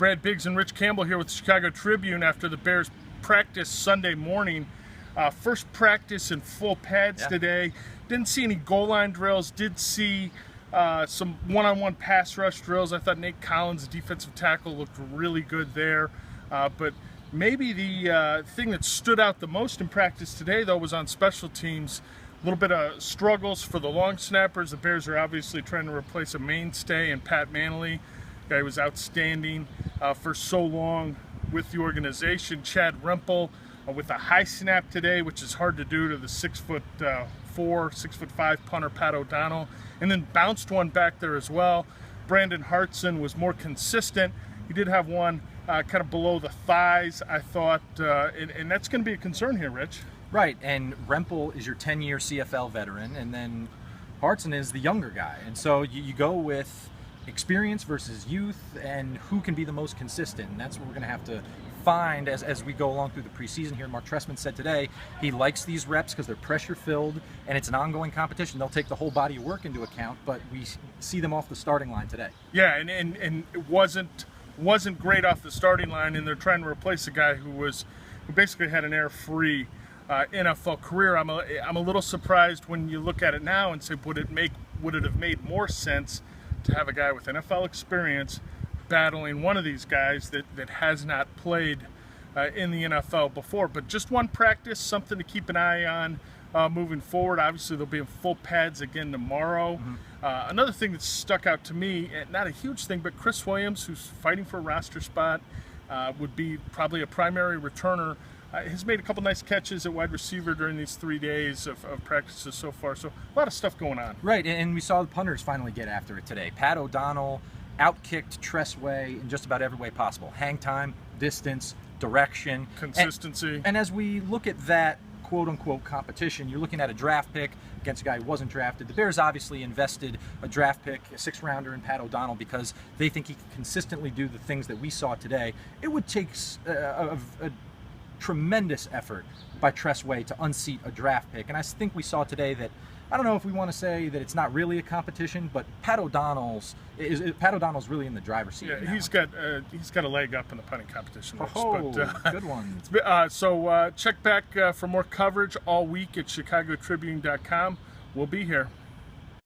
Brad Biggs and Rich Campbell here with the Chicago Tribune after the Bears practice Sunday morning. First practice in full pads today. Didn't see any goal line drills. Did see some one-on-one pass rush drills. I thought Nate Collins, the defensive tackle, looked really good there. But maybe the thing that stood out the most in practice today, though, was on special teams. A little bit of struggles for the long snappers. The Bears are obviously trying to replace a mainstay in Pat Manley. The guy was outstanding for so long with the organization. Chad Rempel with a high snap today, which is hard to do to the 6'4", 6'5" punter Pat O'Donnell, and then bounced one back there as well. Brandon Hartson was more consistent. He did have one kind of below the thighs, I thought, and that's going to be a concern here, Rich. Right, and Rempel is your 10-year CFL veteran, and then Hartson is the younger guy. And so you go with experience versus youth and who can be the most consistent. And that's what we're going to have to find as we go along through the preseason here. Mark Trestman said today he likes these reps because they're pressure-filled and it's an ongoing competition. They'll take the whole body of work into account, but we see them off the starting line today. Yeah, and it wasn't great off the starting line, and they're trying to replace a guy who basically had an air-free NFL career. I'm a little surprised when you look at it now and say, would it have made more sense to have a guy with NFL experience battling one of these guys that has not played in the NFL before? But just one practice, something to keep an eye on moving forward. Obviously, they'll be in full pads again tomorrow. Another thing that stuck out to me, not a huge thing, but Chris Williams, who's fighting for a roster spot, would be probably a primary returner. Has made a couple nice catches at wide receiver during these 3 days of practices so far. So a lot of stuff going on. Right, and we saw the punters finally get after it today. Pat O'Donnell outkicked Tressway in just about every way possible. Hang time, distance, direction. Consistency. And as we look at that quote-unquote competition, you're looking at a draft pick against a guy who wasn't drafted. The Bears obviously invested a draft pick, a 6th-rounder in Pat O'Donnell, because they think he can consistently do the things that we saw today. It would take a tremendous effort by Tressway to unseat a draft pick, and I think we saw today that, I don't know if we want to say that it's not really a competition, but Pat O'Donnell's really in the driver's seat. Yeah, he's got a leg up in the punting competition. Good one. So check back for more coverage all week at ChicagoTribune.com. We'll be here.